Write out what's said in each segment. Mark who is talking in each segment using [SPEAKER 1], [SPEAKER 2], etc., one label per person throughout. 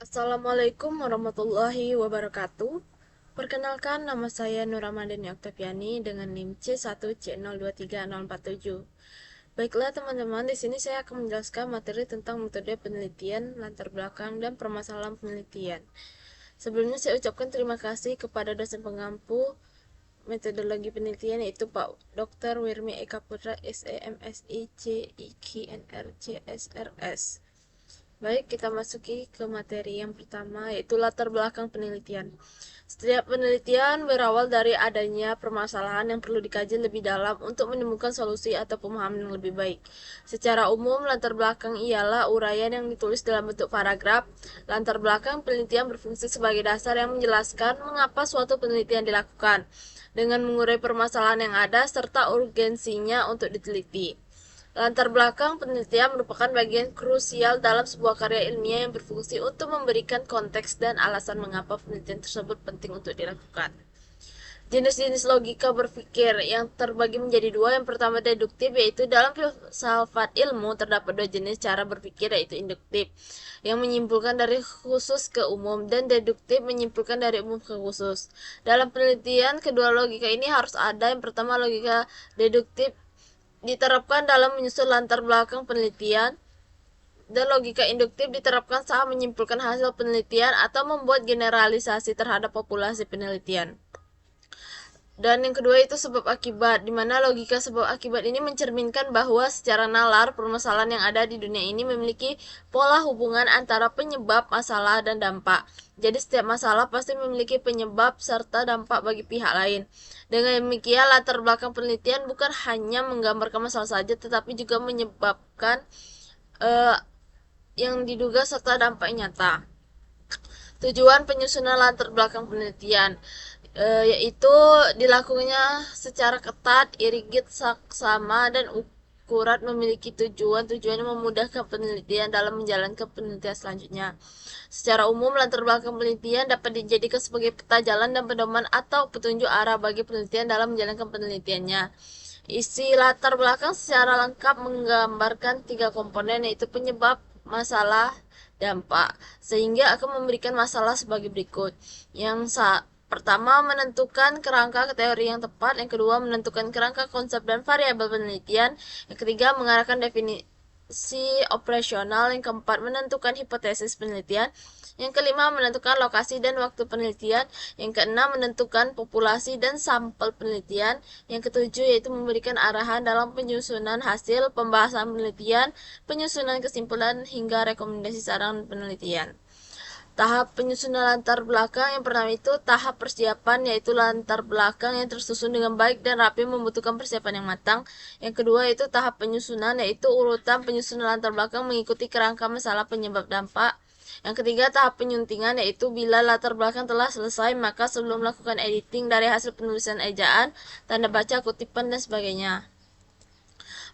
[SPEAKER 1] Assalamualaikum warahmatullahi wabarakatuh. Perkenalkan, nama saya Nur Ramadhani Oktaviani dengan NIM C1C023047. Baiklah teman-teman, di sini saya akan menjelaskan materi tentang metode penelitian, latar belakang, dan permasalahan penelitian. Sebelumnya saya ucapkan terima kasih kepada dosen pengampu metodologi penelitian yaitu Pak Dr. Wirmi Eka Putra, SEMSI, CIKNR, CSRS. Baik, kita masuki ke materi yang pertama, yaitu latar belakang penelitian. Setiap penelitian berawal dari adanya permasalahan yang perlu dikaji lebih dalam untuk menemukan solusi atau pemahaman yang lebih baik. Secara umum, latar belakang ialah uraian yang ditulis dalam bentuk paragraf. Latar belakang penelitian berfungsi sebagai dasar yang menjelaskan mengapa suatu penelitian dilakukan, dengan mengurai permasalahan yang ada serta urgensinya untuk diteliti. Latar belakang penelitian merupakan bagian krusial dalam sebuah karya ilmiah yang berfungsi untuk memberikan konteks dan alasan mengapa penelitian tersebut penting untuk dilakukan. Jenis-jenis logika berpikir yang terbagi menjadi dua. Yang pertama deduktif, yaitu dalam filsafat ilmu terdapat dua jenis cara berpikir, yaitu induktif yang menyimpulkan dari khusus ke umum dan deduktif menyimpulkan dari umum ke khusus. Dalam penelitian kedua logika ini harus ada. Yang pertama logika deduktif diterapkan dalam menyusun latar belakang penelitian, dan logika induktif diterapkan saat menyimpulkan hasil penelitian atau membuat generalisasi terhadap populasi penelitian. Dan yang kedua itu sebab akibat, di mana logika sebab akibat ini mencerminkan bahwa secara nalar permasalahan yang ada di dunia ini memiliki pola hubungan antara penyebab, masalah, dan dampak. Jadi setiap masalah pasti memiliki penyebab serta dampak bagi pihak lain. Dengan demikian, latar belakang penelitian bukan hanya menggambarkan masalah saja, tetapi juga menyebabkan yang diduga serta dampak nyata. Tujuan penyusunan latar belakang penelitian yaitu dilakukannya secara ketat, rigid, saksama, dan akurat, memiliki tujuannya memudahkan penelitian dalam menjalankan penelitian selanjutnya. Secara umum, latar belakang penelitian dapat dijadikan sebagai peta jalan dan pedoman atau petunjuk arah bagi penelitian dalam menjalankan penelitiannya. Isi latar belakang secara lengkap menggambarkan tiga komponen, yaitu penyebab, masalah, dampak, sehingga akan memberikan masalah sebagai berikut. Yang pertama, menentukan kerangka teori yang tepat. Yang kedua, menentukan kerangka konsep dan variabel penelitian. Yang ketiga, mengarahkan definisi operasional. Yang keempat, menentukan hipotesis penelitian. Yang kelima, menentukan lokasi dan waktu penelitian. Yang keenam, menentukan populasi dan sampel penelitian. Yang ketujuh, yaitu memberikan arahan dalam penyusunan hasil pembahasan penelitian, penyusunan kesimpulan, hingga rekomendasi saran penelitian. Tahap penyusunan latar belakang yang pertama itu tahap persiapan, yaitu latar belakang yang tersusun dengan baik dan rapi membutuhkan persiapan yang matang. Yang kedua itu tahap penyusunan, yaitu urutan penyusunan latar belakang mengikuti kerangka masalah penyebab dampak. Yang ketiga tahap penyuntingan, yaitu bila latar belakang telah selesai maka sebelum melakukan editing dari hasil penulisan ejaan, tanda baca, kutipan, dan sebagainya.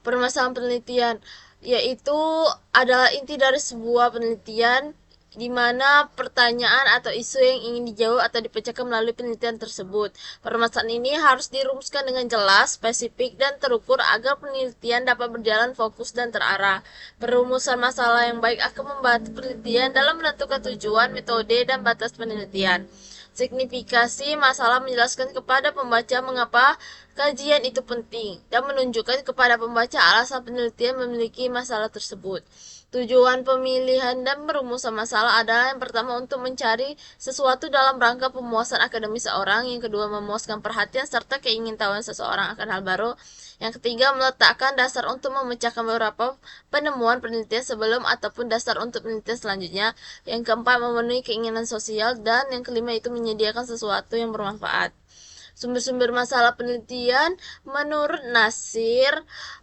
[SPEAKER 1] Permasalahan penelitian yaitu adalah inti dari sebuah penelitian, di mana pertanyaan atau isu yang ingin dijawab atau dipecahkan melalui penelitian tersebut. Permasalahan ini harus dirumuskan dengan jelas, spesifik, dan terukur agar penelitian dapat berjalan fokus dan terarah. Perumusan masalah yang baik akan membantu penelitian dalam menentukan tujuan, metode, dan batas penelitian. Signifikasi masalah menjelaskan kepada pembaca mengapa kajian itu penting dan menunjukkan kepada pembaca alasan penelitian memiliki masalah tersebut. Tujuan pemilihan dan perumusan masalah adalah yang pertama untuk mencari sesuatu dalam rangka pemuasan akademis seorang, yang kedua memuaskan perhatian serta keingintahuan seseorang akan hal baru, yang ketiga meletakkan dasar untuk memecahkan beberapa penemuan penelitian sebelum ataupun dasar untuk penelitian selanjutnya, yang keempat memenuhi keinginan sosial, dan yang kelima itu menyediakan sesuatu yang bermanfaat. Sumber-sumber masalah penelitian menurut Nasir,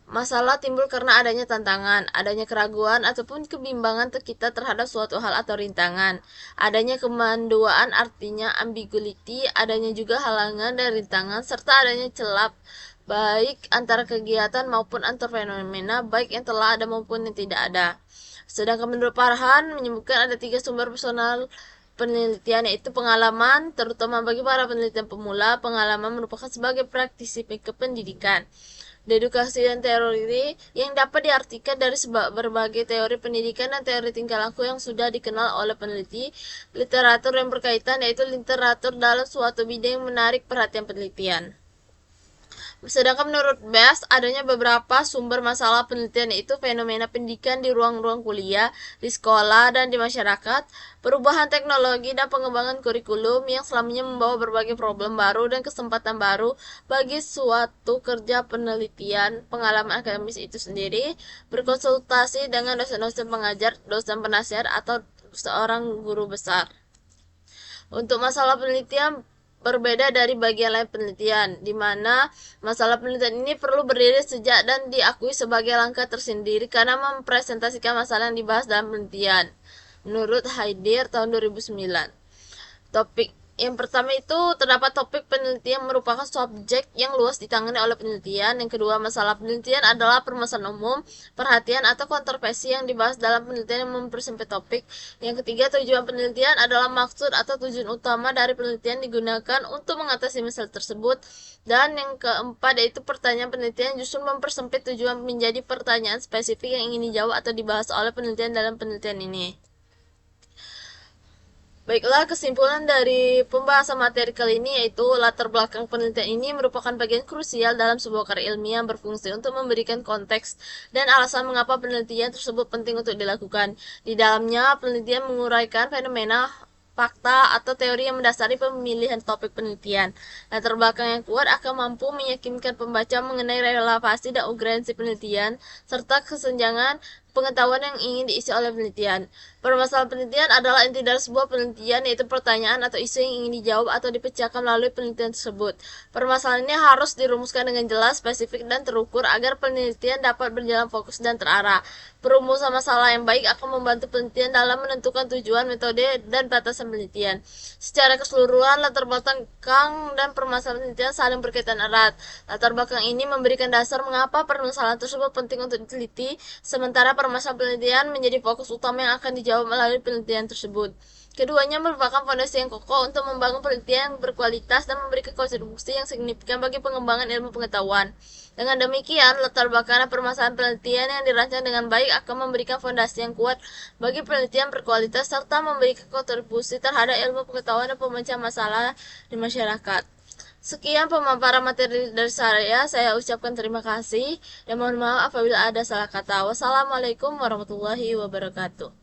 [SPEAKER 1] masalah timbul karena adanya tantangan, adanya keraguan ataupun kebimbangan kita terhadap suatu hal atau rintangan, adanya kemanduaan artinya ambiguity, adanya juga halangan dan rintangan, serta adanya celah baik antara kegiatan maupun antar fenomena, baik yang telah ada maupun yang tidak ada. Sedangkan menurut Farhan menyebutkan ada tiga sumber personal penelitian, yaitu pengalaman, terutama bagi para penelitian pemula. Pengalaman merupakan sebagai praktisi kependidikan. dedukasi dan teori yang dapat diartikan dari berbagai teori pendidikan dan teori tingkah laku yang sudah dikenal oleh peneliti, literatur yang berkaitan, yaitu literatur dalam suatu bidang yang menarik perhatian penelitian. Sedangkan menurut Best, adanya beberapa sumber masalah penelitian, yaitu fenomena pendidikan di ruang-ruang kuliah, di sekolah, dan di masyarakat, perubahan teknologi dan pengembangan kurikulum yang selamanya membawa berbagai problem baru dan kesempatan baru bagi suatu kerja penelitian, pengalaman akademis itu sendiri, berkonsultasi dengan dosen-dosen pengajar, dosen penasihat, atau seorang guru besar. Untuk masalah penelitian berbeda dari bagian lain penelitian, di mana masalah penelitian ini perlu berdiri sejak dan diakui sebagai langkah tersendiri karena mempresentasikan masalah yang dibahas dalam penelitian. Menurut Haidir tahun 2009. Topik yang pertama itu terdapat topik penelitian merupakan subjek yang luas ditangani oleh penelitian. Yang kedua, masalah penelitian adalah permasalahan umum, perhatian atau kontroversi yang dibahas dalam penelitian yang mempersempit topik. Yang ketiga, tujuan penelitian adalah maksud atau tujuan utama dari penelitian digunakan untuk mengatasi masalah tersebut. Dan yang keempat, yaitu pertanyaan penelitian justru mempersempit tujuan menjadi pertanyaan spesifik yang ingin dijawab atau dibahas oleh penelitian dalam penelitian ini. Baiklah, kesimpulan dari pembahasan materi kali ini yaitu latar belakang penelitian ini merupakan bagian krusial dalam sebuah karya ilmiah yang berfungsi untuk memberikan konteks dan alasan mengapa penelitian tersebut penting untuk dilakukan. Di dalamnya, penelitian menguraikan fenomena, fakta, atau teori yang mendasari pemilihan topik penelitian. Latar belakang yang kuat akan mampu meyakinkan pembaca mengenai relevansi dan urgensi penelitian, serta kesenjangan pengetahuan yang ingin diisi oleh penelitian. Permasalahan penelitian adalah inti dari sebuah penelitian, yaitu pertanyaan atau isu yang ingin dijawab atau dipecahkan melalui penelitian tersebut. Permasalahan ini harus dirumuskan dengan jelas, spesifik, dan terukur agar penelitian dapat berjalan fokus dan terarah. Perumusan masalah yang baik akan membantu penelitian dalam menentukan tujuan, metode, dan batasan penelitian. Secara keseluruhan, latar belakang dan permasalahan penelitian saling berkaitan erat. Latar belakang ini memberikan dasar mengapa permasalahan tersebut penting untuk diteliti, sementara permasalahan penelitian menjadi fokus utama yang akan dijawab melalui penelitian tersebut. Keduanya merupakan fondasi yang kokoh untuk membangun penelitian yang berkualitas dan memberikan kontribusi yang signifikan bagi pengembangan ilmu pengetahuan. Dengan demikian, latar belakang permasalahan penelitian yang dirancang dengan baik akan memberikan fondasi yang kuat bagi penelitian berkualitas serta memberikan kontribusi terhadap ilmu pengetahuan dan pemecahan masalah di masyarakat. Sekian pemaparan materi dari saya ucapkan terima kasih dan mohon maaf apabila ada salah kata. Wassalamualaikum warahmatullahi wabarakatuh.